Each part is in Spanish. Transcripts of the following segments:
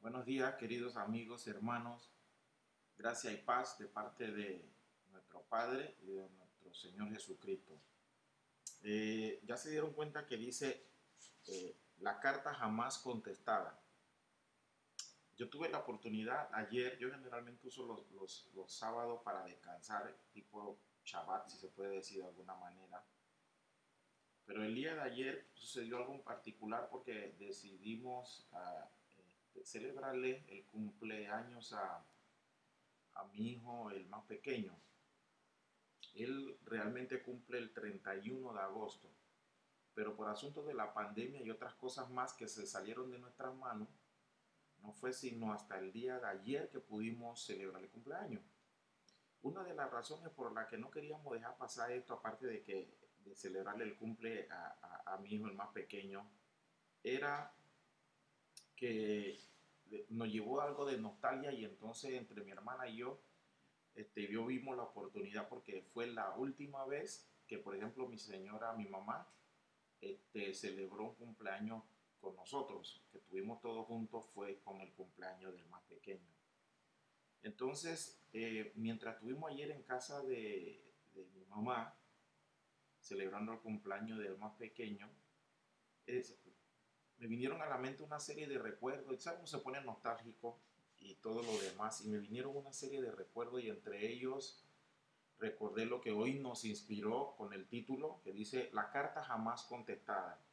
Buenos días, queridos amigos, hermanos. Gracia y paz de parte de nuestro Padre y de nuestro Señor Jesucristo. Ya se dieron cuenta que dice la carta jamás contestada. Yo tuve la oportunidad ayer, yo generalmente uso los sábados para descansar, tipo Shabbat, si se puede decir de alguna manera. Pero el día de ayer sucedió algo en particular porque decidimos celebrarle el cumpleaños a mi hijo, el más pequeño. Él realmente cumple el 31 de agosto, pero por asunto de la pandemia y otras cosas más que se salieron de nuestras manos, no fue sino hasta el día de ayer que pudimos celebrar el cumpleaños. Una de las razones por las que no queríamos dejar pasar esto, aparte de celebrarle el cumple a mi hijo, el más pequeño, era que nos llevó algo de nostalgia y entonces entre mi hermana y yo vimos la oportunidad porque fue la última vez que, por ejemplo, mi señora, mi mamá, celebró un cumpleaños con nosotros, que tuvimos todos juntos, fue con el cumpleaños del más pequeño. Entonces, mientras estuvimos ayer en casa de mi mamá, celebrando el cumpleaños del más pequeño, es, me vinieron a la mente una serie de recuerdos, ¿sabes cómo se pone nostálgico y todo lo demás? Y me vinieron una serie de recuerdos y entre ellos recordé lo que hoy nos inspiró con el título que dice La carta jamás contestada.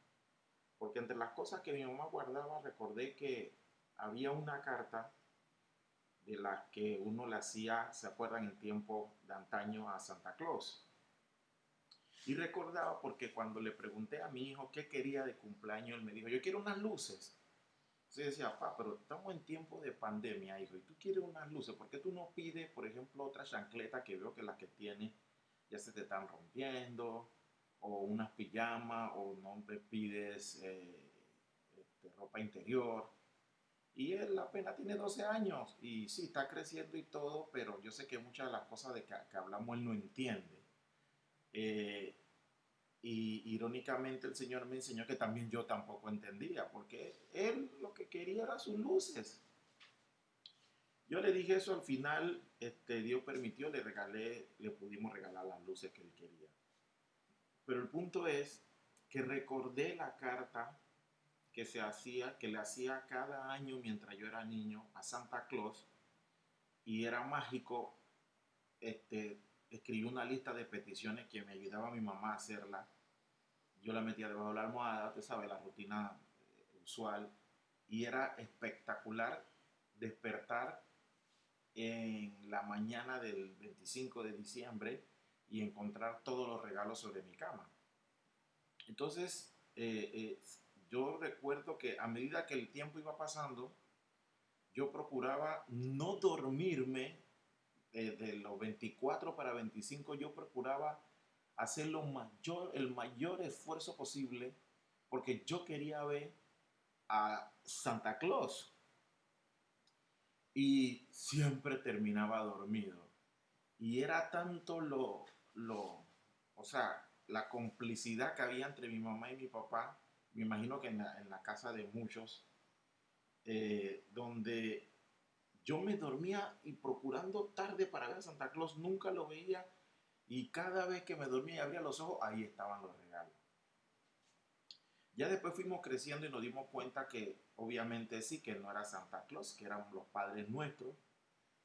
Porque entre las cosas que mi mamá guardaba, recordé que había una carta de la que uno le hacía, se acuerdan, en tiempo de antaño a Santa Claus. Y recordaba porque cuando le pregunté a mi hijo qué quería de cumpleaños, él me dijo, yo quiero unas luces. Entonces decía, papá, pero estamos en tiempo de pandemia, hijo, y tú quieres unas luces, ¿por qué tú no pides, por ejemplo, otra chancleta que veo que las que tiene ya se te están rompiendo, o unas pijamas, o no te pides ropa interior? Y él apenas tiene 12 años, y sí, está creciendo y todo, pero yo sé que muchas de las cosas de que hablamos él no entiende. Eh, y irónicamente el Señor me enseñó que también yo tampoco entendía, porque él lo que quería era sus luces. Yo le dije eso al final, Dios permitió, le pudimos regalar las luces que él quería. Pero el punto es que recordé la carta que le hacía cada año mientras yo era niño a Santa Claus y era mágico. Escribí una lista de peticiones que me ayudaba a mi mamá a hacerla. Yo la metía debajo de la almohada, usted sabe, la rutina usual. Y era espectacular despertar en la mañana del 25 de diciembre y encontrar todos los regalos sobre mi cama. Entonces, yo recuerdo que a medida que el tiempo iba pasando, yo procuraba no dormirme de los 24 para 25, yo procuraba hacer el mayor esfuerzo posible porque yo quería ver a Santa Claus y siempre terminaba dormido. Y era tanto o sea, la complicidad que había entre mi mamá y mi papá, me imagino que en la casa de muchos, donde yo me dormía y procurando tarde para ver a Santa Claus, nunca lo veía y cada vez que me dormía y abría los ojos, ahí estaban los regalos. Ya después fuimos creciendo y nos dimos cuenta que obviamente sí, que no era Santa Claus, que eran los padres nuestros,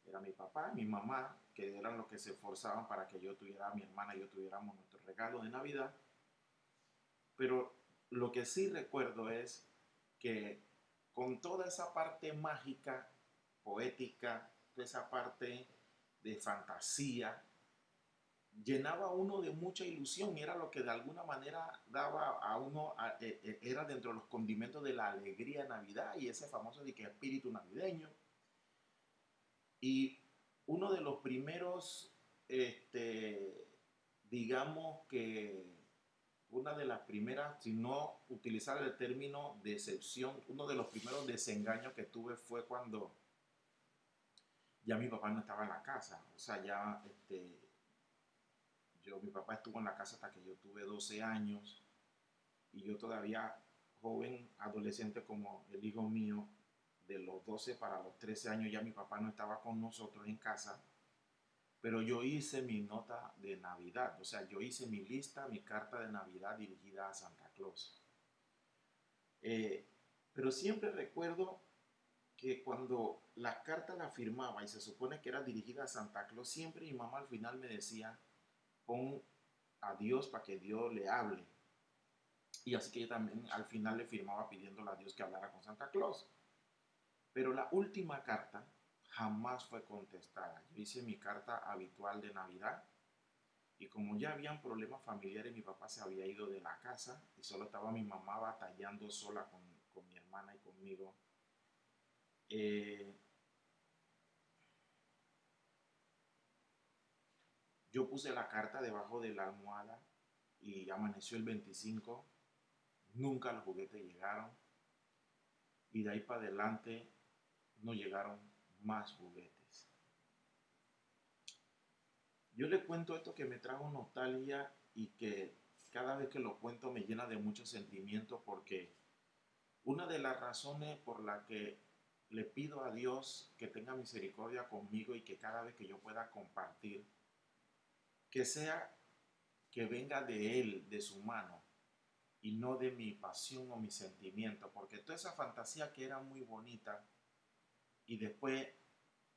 era mi papá, mi mamá, que eran los que se esforzaban para que yo tuviera, mi hermana y yo tuviéramos nuestro regalo de Navidad. Pero lo que sí recuerdo es que con toda esa parte mágica, poética, toda esa parte de fantasía, llenaba a uno de mucha ilusión y era lo que de alguna manera daba a uno, era dentro de los condimentos de la alegría de Navidad y ese famoso de que espíritu navideño. Y uno de los primeros, digamos que una de las primeras, si no utilizar el término decepción, uno de los primeros desengaños que tuve fue cuando ya mi papá no estaba en la casa. O sea, ya mi papá estuvo en la casa hasta que yo tuve 12 años y yo todavía joven, adolescente como el hijo mío, de los 12 para los 13 años ya mi papá no estaba con nosotros en casa, pero yo hice mi nota de Navidad, o sea, yo hice mi lista, mi carta de Navidad dirigida a Santa Claus. Eh, pero siempre recuerdo que cuando la carta la firmaba y se supone que era dirigida a Santa Claus, siempre mi mamá al final me decía, pon a Dios para que Dios le hable. Y así que yo también al final le firmaba pidiéndole a Dios que hablara con Santa Claus. Pero la última carta jamás fue contestada. Yo hice mi carta habitual de Navidad y como ya habían problemas familiares, mi papá se había ido de la casa y solo estaba mi mamá batallando sola con mi hermana y conmigo. Eh, yo puse la carta debajo de la almohada y amaneció el 25. Nunca los juguetes llegaron y de ahí para adelante no llegaron más juguetes. Yo le cuento esto que me trajo nostalgia y que cada vez que lo cuento me llena de mucho sentimiento porque una de las razones por la que le pido a Dios que tenga misericordia conmigo y que cada vez que yo pueda compartir, que sea que venga de Él, de su mano, y no de mi pasión o mi sentimiento, porque toda esa fantasía que era muy bonita y después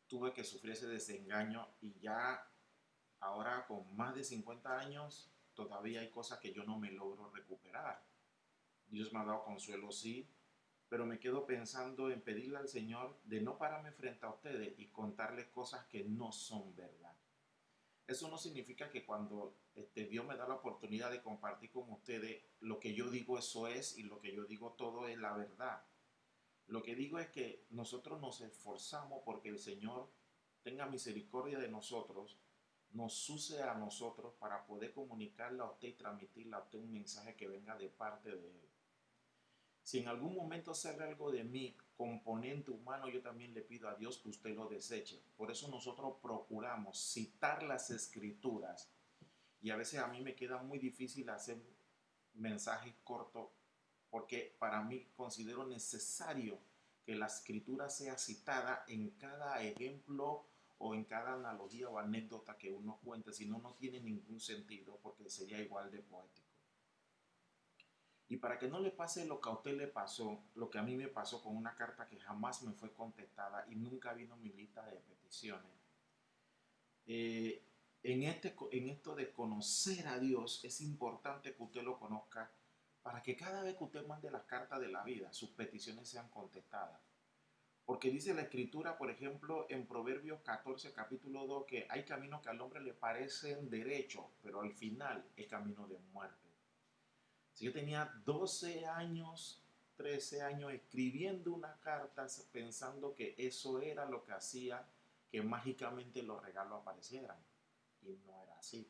tuve que sufrir ese desengaño y ya ahora con más de 50 años todavía hay cosas que yo no me logro recuperar. Dios me ha dado consuelo, sí, pero me quedo pensando en pedirle al Señor de no pararme frente a ustedes y contarles cosas que no son verdad. Eso no significa que cuando Dios me da la oportunidad de compartir con ustedes, lo que yo digo eso es y lo que yo digo todo es la verdad. Lo que digo es que nosotros nos esforzamos porque el Señor tenga misericordia de nosotros, nos use a nosotros para poder comunicarle a usted y transmitirle a usted un mensaje que venga de parte de Él. Si en algún momento sale algo de mi componente humano, yo también le pido a Dios que usted lo deseche. Por eso nosotros procuramos citar las escrituras. Y a veces a mí me queda muy difícil hacer mensajes cortos porque para mí considero necesario que la escritura sea citada en cada ejemplo o en cada analogía o anécdota que uno cuente, si no, no tiene ningún sentido porque sería igual de poético. Y para que no le pase lo que a usted le pasó, lo que a mí me pasó con una carta que jamás me fue contestada y nunca vino mi lista de peticiones, eh, en esto de conocer a Dios es importante que usted lo conozca para que cada vez que usted mande las cartas de la vida, sus peticiones sean contestadas. Porque dice la escritura, por ejemplo, en Proverbios 14, capítulo 2, que hay caminos que al hombre le parecen derechos, pero al final es camino de muerte. Si yo tenía 12 años, 13 años escribiendo una carta pensando que eso era lo que hacía que mágicamente los regalos aparecieran. Y no era así.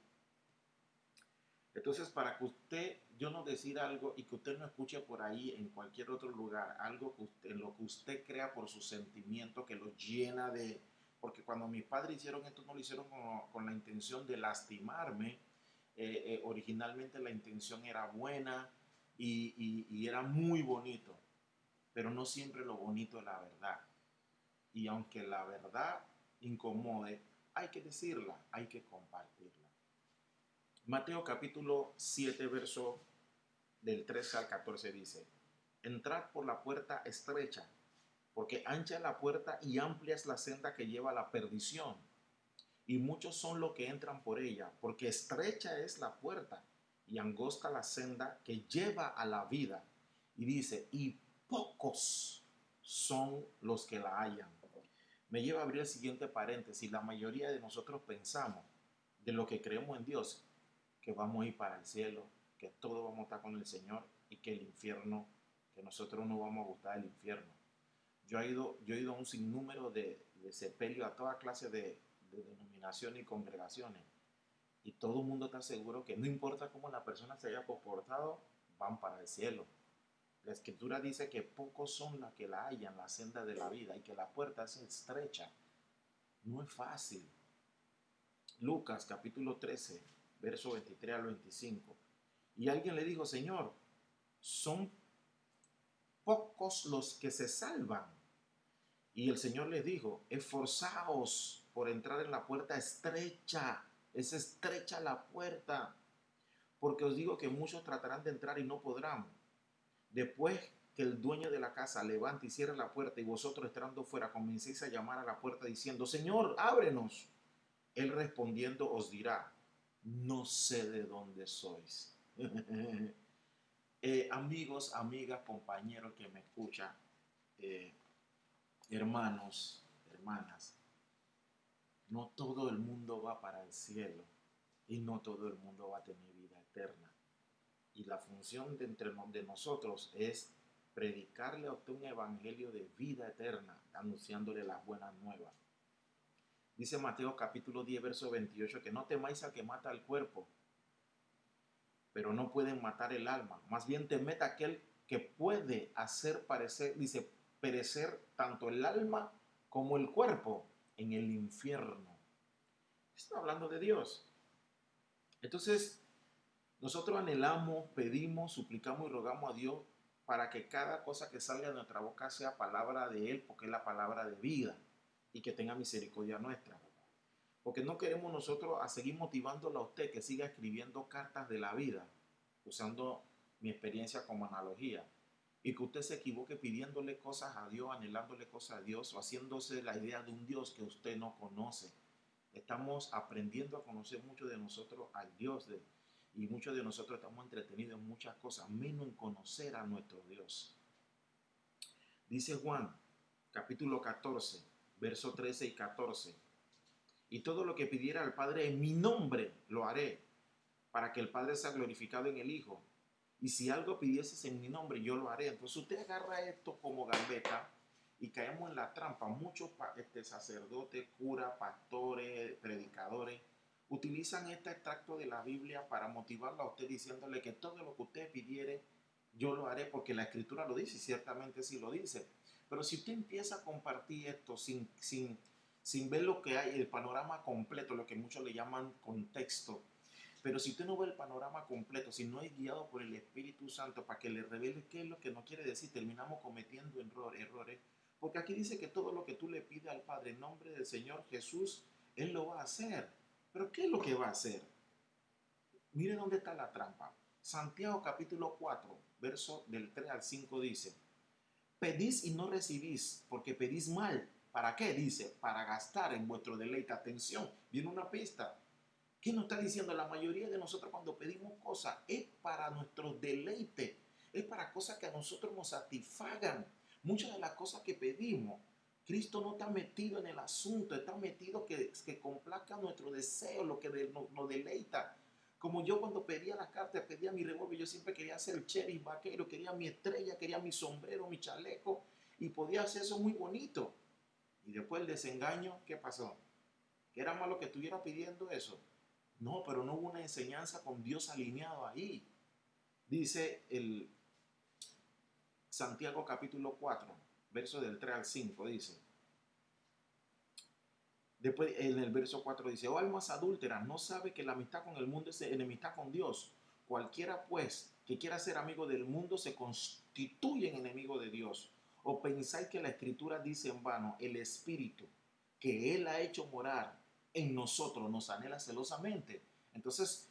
Entonces, para que usted, yo no decir algo y que usted no escuche por ahí en cualquier otro lugar, algo que usted, en lo que usted crea por su sentimiento, que lo llena de... Porque cuando mis padres hicieron esto, no lo hicieron con la intención de lastimarme. Originalmente la intención era buena y era muy bonito, pero no siempre lo bonito es la verdad. Y aunque la verdad incomode, hay que decirla, hay que compartirla. Mateo capítulo 7, verso del 13 al 14 dice, entrad por la puerta estrecha, porque ancha es la puerta y amplia es la senda que lleva a la perdición, y muchos son los que entran por ella, porque estrecha es la puerta y angosta la senda que lleva a la vida. Y dice, y pocos son los que la hallan. Me lleva a abrir el siguiente paréntesis. La mayoría de nosotros pensamos, de lo que creemos en Dios, que vamos a ir para el cielo, que todos vamos a estar con el Señor y que el infierno, que nosotros no vamos a gustar del infierno. Yo he ido a un sinnúmero de sepelio a toda clase de denominaciones y congregaciones y todo el mundo está seguro que no importa cómo la persona se haya comportado, van para el cielo. La escritura dice que pocos son los que la hallan, la senda de la vida, y que la puerta es estrecha. No es fácil. Lucas capítulo 13, verso 23 al 25. Y alguien le dijo, Señor, son pocos los que se salvan. Y el Señor les dijo, esforzaos por entrar en la puerta estrecha. Es estrecha la puerta, porque os digo que muchos tratarán de entrar y no podrán. Después que el dueño de la casa levante y cierre la puerta y vosotros estando fuera comencéis a llamar a la puerta diciendo, Señor, ábrenos. Él respondiendo os dirá, no sé de dónde sois. Amigos, amigas, compañeros que me escuchan, eh, hermanos, hermanas, no todo el mundo va para el cielo y no todo el mundo va a tener vida eterna. Y la función de nosotros es predicarle a usted un evangelio de vida eterna, anunciándole las buenas nuevas. Dice Mateo capítulo 10, verso 28, que no temáis al que mata el cuerpo, pero no pueden matar el alma. Más bien temed a aquel que puede hacer parecer, dice, perecer tanto el alma como el cuerpo en el infierno. Está hablando de Dios. Entonces, nosotros anhelamos, pedimos, suplicamos y rogamos a Dios para que cada cosa que salga de nuestra boca sea palabra de Él, porque es la palabra de vida, y que tenga misericordia nuestra. Porque no queremos nosotros a seguir motivándolo a usted que siga escribiendo cartas de la vida, usando mi experiencia como analogía, y que usted se equivoque pidiéndole cosas a Dios, anhelándole cosas a Dios, o haciéndose la idea de un Dios que usted no conoce. Estamos aprendiendo a conocer mucho de nosotros al Dios y muchos de nosotros estamos entretenidos en muchas cosas, menos en conocer a nuestro Dios. Dice Juan, capítulo 14, verso 13 y 14. Y todo lo que pidiera al Padre en mi nombre lo haré, para que el Padre sea glorificado en el Hijo. Y si algo pidieses en mi nombre, yo lo haré. Entonces usted agarra esto como gambeta y caemos en la trampa. Muchos sacerdotes, curas, pastores, predicadores utilizan este extracto de la Biblia para motivarlo a usted diciéndole que todo lo que usted pidiere, yo lo haré porque la Escritura lo dice y ciertamente sí lo dice. Pero si usted empieza a compartir esto sin ver lo que hay, el panorama completo, lo que muchos le llaman contexto, pero si usted no ve el panorama completo, si no es guiado por el Espíritu Santo para que le revele qué es lo que nos quiere decir, terminamos cometiendo errores. Porque aquí dice que todo lo que tú le pides al Padre en nombre del Señor Jesús, Él lo va a hacer. Pero ¿qué es lo que va a hacer? Mire dónde está la trampa. Santiago capítulo 4, verso del 3 al 5 dice, pedís y no recibís, porque pedís mal. ¿Para qué? Dice, para gastar en vuestro deleite. Atención, viene una pista. ¿Qué nos está diciendo? La mayoría de nosotros cuando pedimos cosas es para nuestro deleite, es para cosas que a nosotros nos satisfagan. Muchas de las cosas que pedimos, Cristo no está metido en el asunto, está metido que complazca nuestro deseo, lo que nos deleita. Como yo cuando pedía la carta, pedía mi revólver, yo siempre quería ser el sheriff vaquero, quería mi estrella, quería mi sombrero, mi chaleco, y podía hacer eso muy bonito. Y después el desengaño, ¿qué pasó? ¿Que era malo que estuviera pidiendo eso? No, pero no hubo una enseñanza con Dios alineado ahí. Dice el Santiago capítulo 4, verso del 3 al 5, dice. Después en el verso 4 dice, oh almas adúlteras, ¿no sabe que la amistad con el mundo es enemistad con Dios? Cualquiera pues que quiera ser amigo del mundo se constituye en enemigo de Dios. ¿O pensáis que la Escritura dice en vano, el Espíritu que Él ha hecho morar en nosotros nos anhela celosamente? Entonces,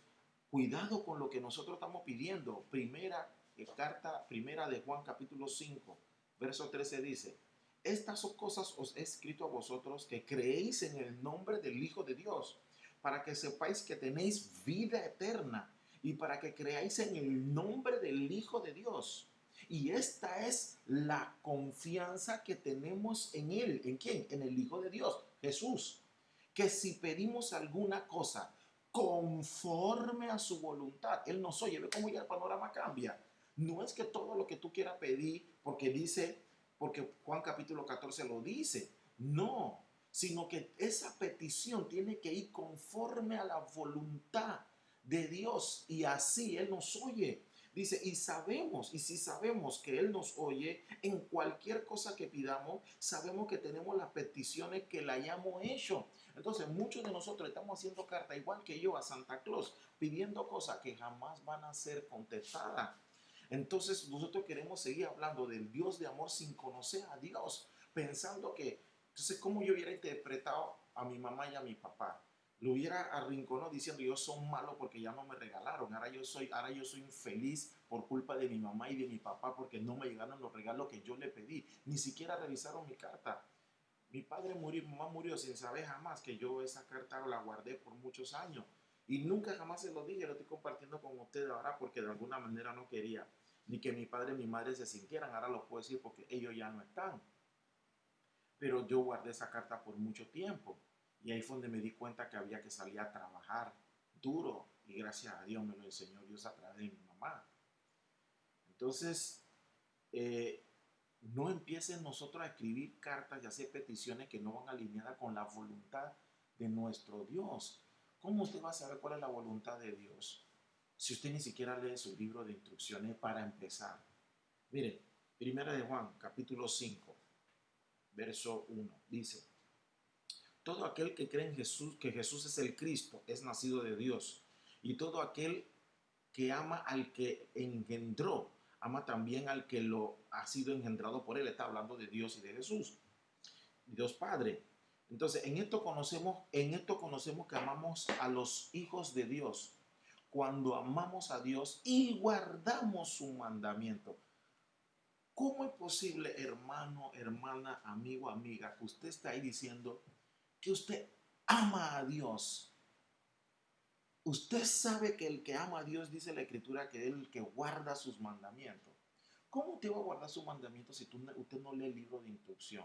cuidado con lo que nosotros estamos pidiendo. Primera de Juan capítulo 5, verso 13 dice, estas cosas os he escrito a vosotros que creéis en el nombre del Hijo de Dios, para que sepáis que tenéis vida eterna y para que creáis en el nombre del Hijo de Dios. Y esta es la confianza que tenemos en Él. ¿En quién? En el Hijo de Dios, Jesús. Que si pedimos alguna cosa conforme a su voluntad, Él nos oye. Ve cómo ya el panorama cambia. No es que todo lo que tú quieras pedir, porque Juan capítulo 14 lo dice. No, sino que esa petición tiene que ir conforme a la voluntad de Dios y así Él nos oye. Dice, y si sabemos que Él nos oye en cualquier cosa que pidamos, sabemos que tenemos las peticiones que le hayamos hecho. Entonces, muchos de nosotros estamos haciendo carta, igual que yo, a Santa Claus, pidiendo cosas que jamás van a ser contestadas. Entonces, nosotros queremos seguir hablando del Dios de amor sin conocer a Dios. pensando que, entonces, ¿cómo yo hubiera interpretado a mi mamá y a mi papá? Lo hubiera arrinconado diciendo, yo soy malo porque ya no me regalaron, ahora yo soy infeliz por culpa de mi mamá y de mi papá porque no me llegaron los regalos que yo le pedí, ni siquiera revisaron mi carta. Mi padre murió, mi mamá murió sin saber jamás que yo esa carta la guardé por muchos años. Y nunca jamás se lo dije, lo estoy compartiendo con ustedes ahora porque de alguna manera no quería ni que mi padre y mi madre se sintieran. Ahora lo puedo decir porque ellos ya no están. Pero yo guardé esa carta por mucho tiempo. Y ahí fue donde me di cuenta que había que salir a trabajar duro. Y gracias a Dios me lo enseñó Dios a través de mi mamá. Entonces, eh, no empiecen nosotros a escribir cartas y hacer peticiones que no van alineadas con la voluntad de nuestro Dios. ¿Cómo usted va a saber cuál es la voluntad de Dios si usted ni siquiera lee su libro de instrucciones para empezar? Mire, Primera de Juan, capítulo 5, verso 1, dice, todo aquel que cree en Jesús, que Jesús es el Cristo, es nacido de Dios. Y todo aquel que ama al que engendró, ama también al que lo ha sido engendrado por él. Está hablando de Dios y de Jesús, Dios Padre. Entonces, en esto conocemos que amamos a los hijos de Dios, cuando amamos a Dios y guardamos su mandamiento. ¿Cómo es posible, hermano, hermana, amigo, amiga, que usted está ahí diciendo que usted ama a Dios? Usted sabe que el que ama a Dios, dice la Escritura, que es el que guarda sus mandamientos. ¿Cómo usted va a guardar sus mandamientos si usted no lee el libro de instrucción?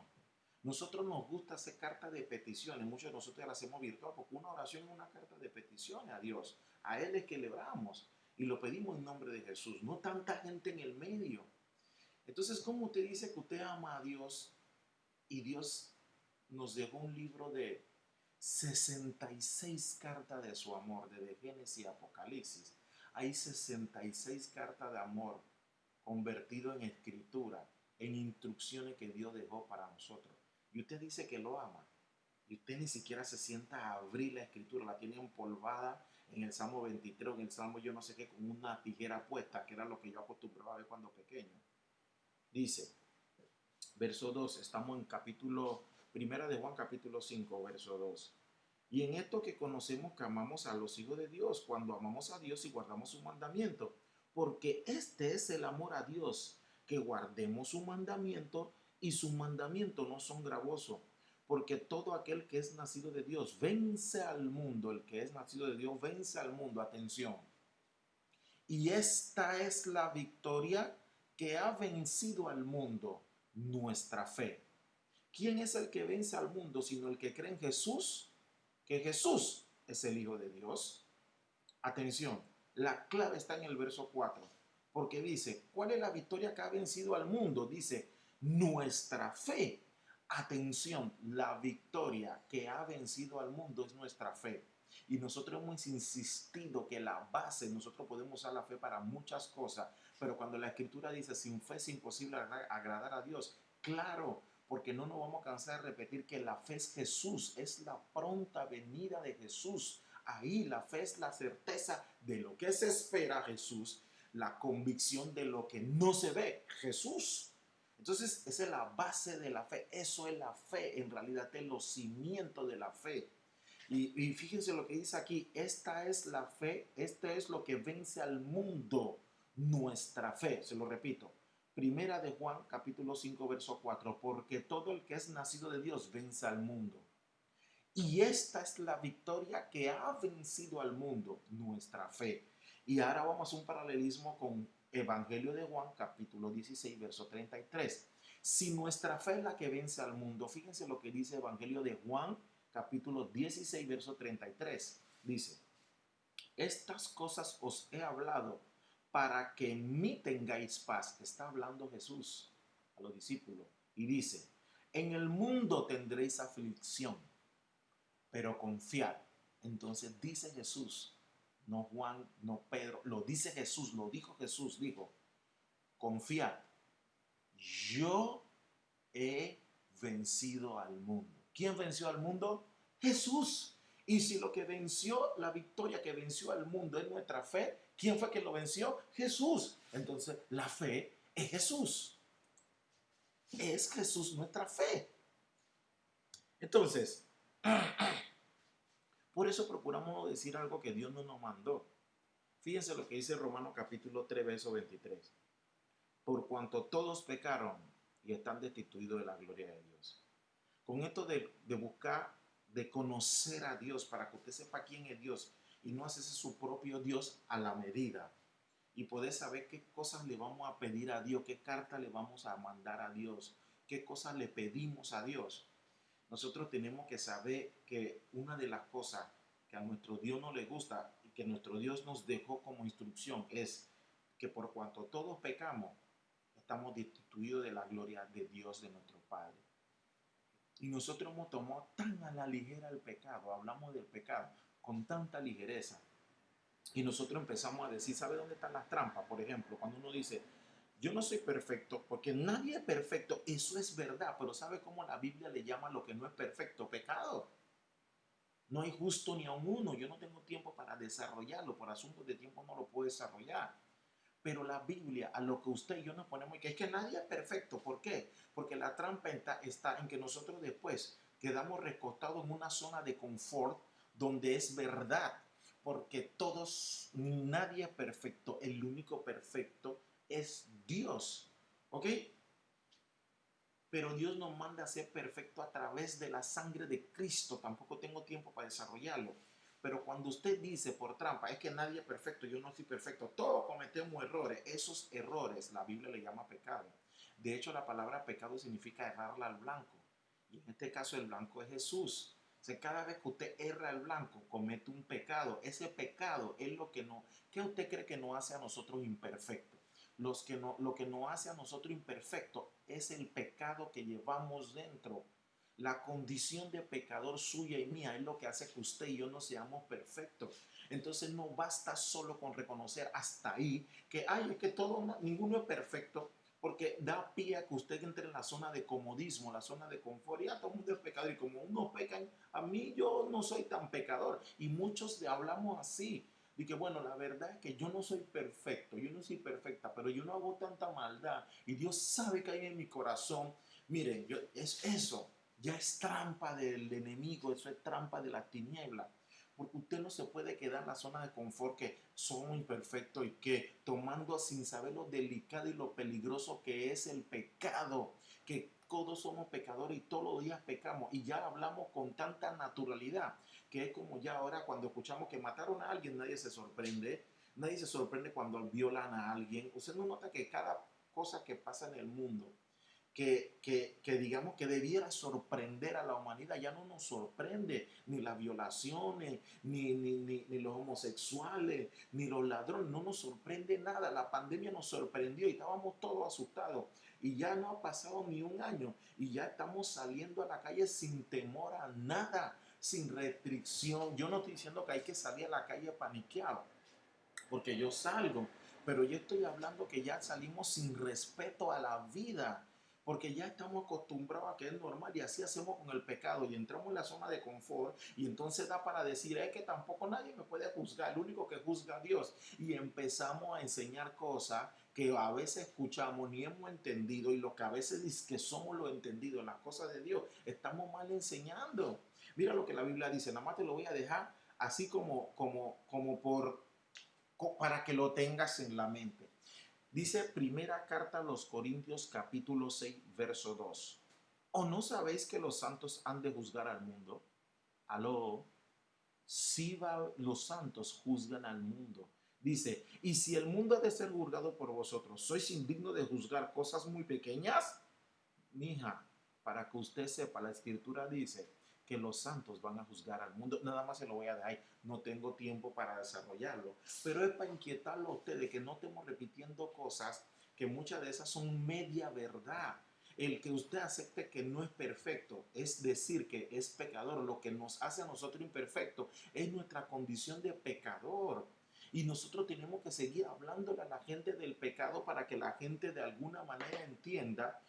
Nosotros nos gusta hacer cartas de peticiones. Muchos de nosotros las hacemos virtual porque una oración es una carta de peticiones a Dios. A Él es que le oramos y lo pedimos en nombre de Jesús. No tanta gente en el medio. Entonces, ¿cómo usted dice que usted ama a Dios y Dios nos dejó un libro de 66 cartas de su amor, desde Génesis y Apocalipsis? Hay 66 cartas de amor convertido en escritura, en instrucciones que Dios dejó para nosotros. Y usted dice que lo ama. Y usted ni siquiera se sienta a abrir la escritura, la tiene empolvada en el Salmo 23, en el Salmo yo no sé qué, con una tijera puesta, que era lo que yo acostumbraba a ver cuando pequeño. Dice, verso 2, estamos en capítulo, primera de Juan, capítulo 5, verso 2. Y en esto que conocemos que amamos a los hijos de Dios, cuando amamos a Dios y guardamos su mandamiento, porque este es el amor a Dios, que guardemos su mandamiento, y sus mandamientos no son gravosos, porque todo aquel que es nacido de Dios vence al mundo. El que es nacido de Dios vence al mundo. Atención. Y esta es la victoria que ha vencido al mundo, nuestra fe. ¿Quién es el que vence al mundo sino el que cree en Jesús? Que Jesús es el Hijo de Dios. Atención, la clave está en el verso 4, porque dice, ¿cuál es la victoria que ha vencido al mundo? Dice, nuestra fe. Atención, la victoria que ha vencido al mundo es nuestra fe. Y nosotros hemos insistido que la base, nosotros podemos usar la fe para muchas cosas, pero cuando la Escritura dice, sin fe es imposible agradar a Dios, claro, porque no nos vamos a cansar de repetir que la fe es Jesús, es la pronta venida de Jesús. Ahí la fe es la certeza de lo que se espera, Jesús, la convicción de lo que no se ve, Jesús. Entonces, esa es la base de la fe. Eso es la fe, en realidad es los cimientos de la fe. Y fíjense lo que dice aquí, esta es la fe, este es lo que vence al mundo, nuestra fe. Se lo repito, Primera de Juan, capítulo 5, verso 4, porque todo el que es nacido de Dios vence al mundo. Y esta es la victoria que ha vencido al mundo, nuestra fe. Y ahora vamos a un paralelismo con Evangelio de Juan, capítulo 16, verso 33. Si nuestra fe es la que vence al mundo, fíjense lo que dice Evangelio de Juan, capítulo 16, verso 33. Dice, estas cosas os he hablado para que en mí tengáis paz. Está hablando Jesús a los discípulos. Y dice, en el mundo tendréis aflicción, pero confiad. Entonces dice Jesús, no Juan, no Pedro, lo dice Jesús, lo dijo Jesús, dijo, confiad, yo he vencido al mundo. ¿Quién venció al mundo? Jesús. Y si lo que venció, la victoria que venció al mundo es nuestra fe, ¿quién fue que lo venció? Jesús. Entonces la fe es Jesús. es Jesús nuestra fe. Entonces, por eso procuramos decir algo que Dios no nos mandó. Fíjense lo que dice Romanos capítulo 3, verso 23. Por cuanto todos pecaron y están destituidos de la gloria de Dios. Con esto de buscar, de conocer a Dios, para que usted sepa quién es Dios y no hacerse su propio Dios a la medida. Y poder saber qué cosas le vamos a pedir a Dios, qué carta le vamos a mandar a Dios, qué cosas le pedimos a Dios. Nosotros tenemos que saber que una de las cosas que a nuestro Dios no le gusta y que nuestro Dios nos dejó como instrucción es que por cuanto todos pecamos, estamos destituidos de la gloria de Dios, de nuestro Padre. Y nosotros hemos tomado tan a la ligera el pecado, hablamos del pecado con tanta ligereza. Y nosotros empezamos a decir, ¿sabe dónde están las trampas? Por ejemplo, cuando uno dice, yo no soy perfecto, porque nadie es perfecto, eso es verdad, pero ¿sabe cómo la Biblia le llama lo que no es perfecto? Pecado. No hay justo ni a uno, yo no tengo tiempo para desarrollarlo, por asuntos de tiempo no lo puedo desarrollar. Pero la Biblia, a lo que usted y yo nos ponemos, que es que nadie es perfecto. ¿Por qué? Porque la trampa está en que nosotros después quedamos recostados en una zona de confort donde es verdad. Porque todos, nadie es perfecto. El único perfecto es Dios. ¿Ok? Pero Dios nos manda a ser perfecto a través de la sangre de Cristo. Tampoco tengo tiempo para desarrollarlo. Pero cuando usted dice por trampa, es que nadie es perfecto, yo no soy perfecto, todos cometemos errores. Esos errores la Biblia le llama pecado. De hecho, la palabra pecado significa errarla al blanco. Y en este caso el blanco es Jesús. O sea, cada vez que usted erra al blanco, comete un pecado. Ese pecado es lo que no... ¿Qué usted cree que nos hace a nosotros imperfectos? Lo que nos hace a nosotros imperfectos es el pecado que llevamos dentro. La condición de pecador suya y mía es lo que hace que usted y yo no seamos perfectos. Entonces no basta solo con reconocer hasta ahí que, ay, es que todo, ninguno es perfecto, porque da pie a que usted entre en la zona de comodismo, la zona de confort, y ya todo el mundo es pecador, y como unos pecan, a mí yo no soy tan pecador, y muchos le hablamos así, y que bueno, la verdad es que yo no soy perfecto, yo no soy perfecta, pero yo no hago tanta maldad, y Dios sabe que hay en mi corazón. Miren, es eso, ya es trampa del enemigo, eso es trampa de la tiniebla. Porque usted no se puede quedar en la zona de confort que somos imperfectos y que tomando sin saber lo delicado y lo peligroso que es el pecado, que todos somos pecadores y todos los días pecamos y ya hablamos con tanta naturalidad que es como ya ahora cuando escuchamos que mataron a alguien nadie se sorprende cuando violan a alguien. Usted no nota que cada cosa que pasa en el mundo que digamos que debiera sorprender a la humanidad, ya no nos sorprende ni las violaciones, ni los homosexuales, ni los ladrones, no nos sorprende nada. La pandemia nos sorprendió y estábamos todos asustados y ya no ha pasado ni un año y ya estamos saliendo a la calle sin temor a nada, sin restricción. Yo no estoy diciendo que hay que salir a la calle paniqueado, porque yo salgo, pero yo estoy hablando que ya salimos sin respeto a la vida, porque ya estamos acostumbrados a que es normal y así hacemos con el pecado y entramos en la zona de confort y entonces da para decir, es que tampoco nadie me puede juzgar, el único que juzga a Dios, y empezamos a enseñar cosas que a veces escuchamos ni hemos entendido, y lo que a veces dice que somos los entendidos en las cosas de Dios, estamos mal enseñando. Mira lo que la Biblia dice, nada más te lo voy a dejar así como para que lo tengas en la mente. Dice primera carta a los Corintios capítulo 6 verso 2. ¿O no sabéis que los santos han de juzgar al mundo? Aló, si los santos juzgan al mundo. Dice, y si el mundo ha de ser juzgado por vosotros, ¿sois indignos de juzgar cosas muy pequeñas? Mija, para que usted sepa, la escritura dice que los santos van a juzgar al mundo. Nada más se lo voy a dejar, no tengo tiempo para desarrollarlo, pero es para inquietarlo a usted de que no estemos repitiendo cosas que muchas de esas son media verdad. El que usted acepte que no es perfecto, es decir, que es pecador. Lo que nos hace a nosotros imperfectos es nuestra condición de pecador. Y nosotros tenemos que seguir hablándole a la gente del pecado para que la gente de alguna manera entienda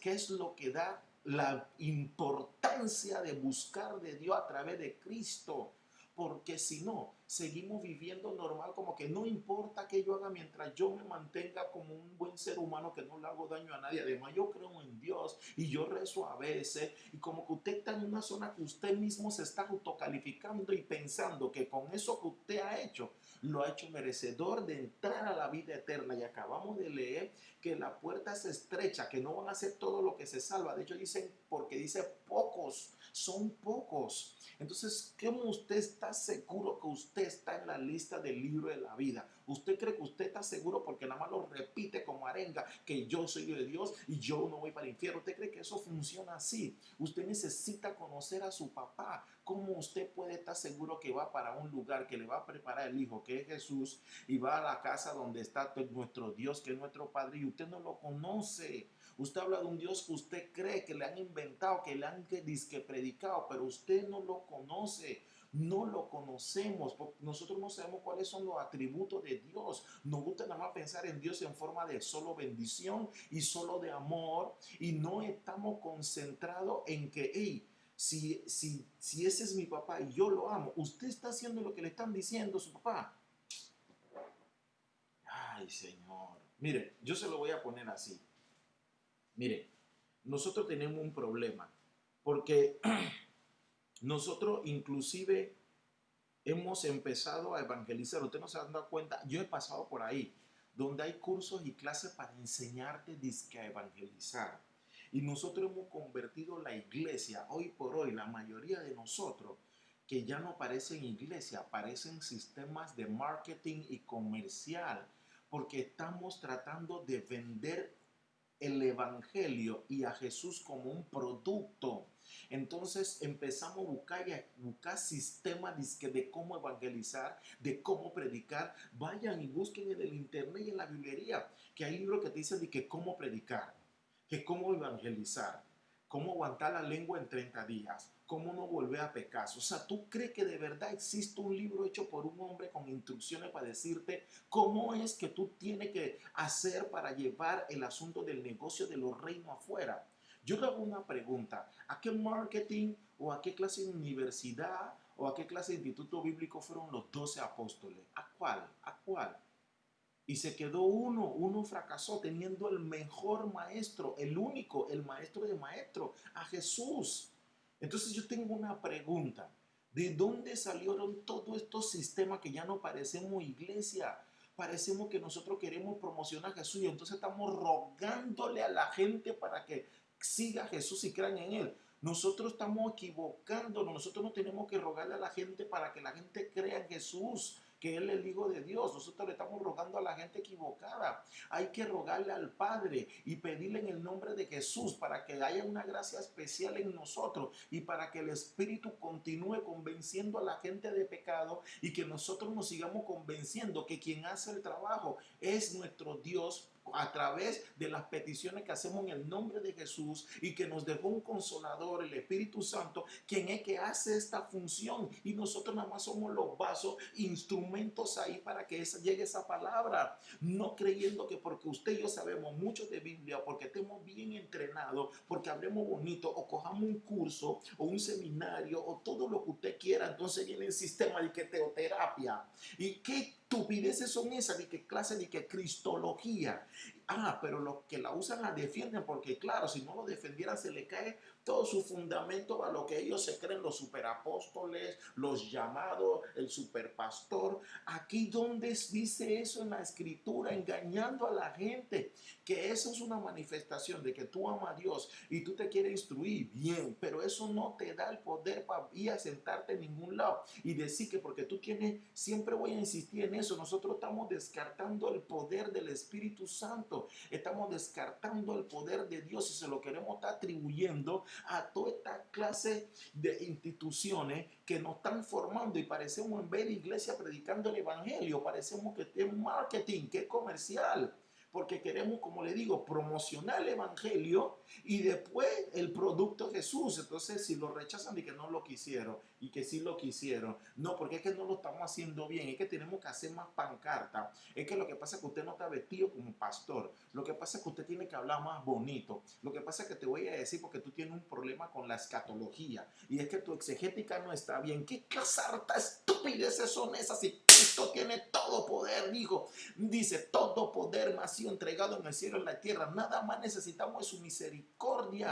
qué es lo que da la importancia de buscar de Dios a través de Cristo. Porque si no, seguimos viviendo normal, como que no importa qué yo haga mientras yo me mantenga como un buen ser humano que no le hago daño a nadie. Además, yo creo en Dios y yo rezo a veces, y como que usted está en una zona que usted mismo se está autocalificando y pensando que con eso que usted ha hecho, lo ha hecho merecedor de entrar a la vida eterna. Y acabamos de leer que la puerta es estrecha, que no van a hacer todo lo que se salva. De hecho, dicen, porque dice pocos, son pocos. Entonces, ¿cómo usted está seguro que usted está en la lista del libro de la vida? ¿Usted cree que usted está seguro porque nada más lo repite como arenga, que yo soy de Dios y yo no voy para el infierno? ¿Usted cree que eso funciona así? Usted necesita conocer a su papá. ¿Cómo usted puede estar seguro que va para un lugar que le va a preparar el Hijo, que es Jesús, y va a la casa donde está nuestro Dios, que es nuestro Padre, y usted no lo conoce? Usted habla de un Dios que usted cree que le han inventado, que le han disque predicado, pero usted no lo conoce. No lo conocemos, porque nosotros no sabemos cuáles son los atributos de Dios. Nos gusta nada más pensar en Dios en forma de solo bendición y solo de amor, y no estamos concentrados en que, hey, si ese es mi papá y yo lo amo, usted está haciendo lo que le están diciendo a su papá. Ay, Señor. Mire, yo se lo voy a poner así. Mire, nosotros tenemos un problema porque nosotros inclusive hemos empezado a evangelizar. Usted no se ha dado cuenta, yo he pasado por ahí, donde hay cursos y clases para enseñarte a evangelizar. Y nosotros hemos convertido la iglesia, hoy por hoy, la mayoría de nosotros, que ya no parecen iglesia, parecen sistemas de marketing y comercial, porque estamos tratando de vender el Evangelio y a Jesús como un producto. Entonces empezamos a buscar sistemas de cómo evangelizar, de cómo predicar. Vayan y busquen en el internet y en la librería, que hay libros que te dicen de que cómo predicar, que cómo evangelizar, cómo aguantar la lengua en 30 días, cómo no volver a pecar. O sea, ¿tú crees que de verdad existe un libro hecho por un hombre con instrucciones para decirte cómo es que tú tienes que hacer para llevar el asunto del negocio de los reinos afuera? Yo le hago una pregunta: ¿a qué marketing o a qué clase de universidad o a qué clase de instituto bíblico fueron los 12 apóstoles? ¿A cuál? ¿A cuál? Y se quedó uno fracasó teniendo el mejor maestro, el único, el maestro de maestro, a Jesús. Entonces yo tengo una pregunta: ¿de dónde salieron todos estos sistemas que ya no parecemos iglesia? Parecemos que nosotros queremos promocionar a Jesús y entonces estamos rogándole a la gente para que siga a Jesús y crean en Él. Nosotros estamos equivocándonos, nosotros no tenemos que rogarle a la gente para que la gente crea en Jesús, que Él es el Hijo de Dios. Nosotros le estamos rogando a la gente equivocada. Hay que rogarle al Padre y pedirle en el nombre de Jesús para que haya una gracia especial en nosotros y para que el Espíritu continúe convenciendo a la gente de pecado y que nosotros nos sigamos convenciendo que quien hace el trabajo es nuestro Dios a través de las peticiones que hacemos en el nombre de Jesús, y que nos dejó un consolador, el Espíritu Santo, quien es que hace esta función, y nosotros nada más somos los vasos, instrumentos ahí para que llegue esa palabra, no creyendo que porque usted y yo sabemos mucho de Biblia, porque estemos bien entrenados, porque hablemos bonito o cojamos un curso o un seminario o todo lo que usted quiera, entonces viene el sistema de que teoterapia. ¿Y qué estupideces son esas? ¿De qué clase de que cristología? Ah, pero los que la usan la defienden, porque claro, si no lo defendieran se le cae todo su fundamento a lo que ellos se creen, los superapóstoles, los llamados, el superpastor. Aquí donde dice eso en la escritura, engañando a la gente, que eso es una manifestación de que tú amas a Dios y tú te quieres instruir, bien, pero eso no te da el poder para ir a sentarte en ningún lado y decir que porque tú tienes, siempre voy a insistir en eso, nosotros estamos descartando el poder del Espíritu Santo, estamos descartando el poder de Dios y se lo queremos estar atribuyendo a toda esta clase de instituciones que nos están formando, y parecemos, en vez de iglesia predicando el evangelio, parecemos que es marketing, que es comercial. porque queremos, como le digo, promocionar el evangelio y después el producto Jesús. Entonces, si lo rechazan de que no lo quisieron y que sí lo quisieron, no, porque es que no lo estamos haciendo bien, es que tenemos que hacer más pancarta. Es que lo que pasa es que usted no está vestido como pastor, lo que pasa es que usted tiene que hablar más bonito, lo que pasa es que te voy a decir porque tú tienes un problema con la escatología y es que tu exegética no está bien. ¿Qué clase de estupideces son esas? Y Cristo tiene todo poder, dijo. Dice, todo poder me ha sido entregado en el cielo y en la tierra. Nada más necesitamos es su misericordia.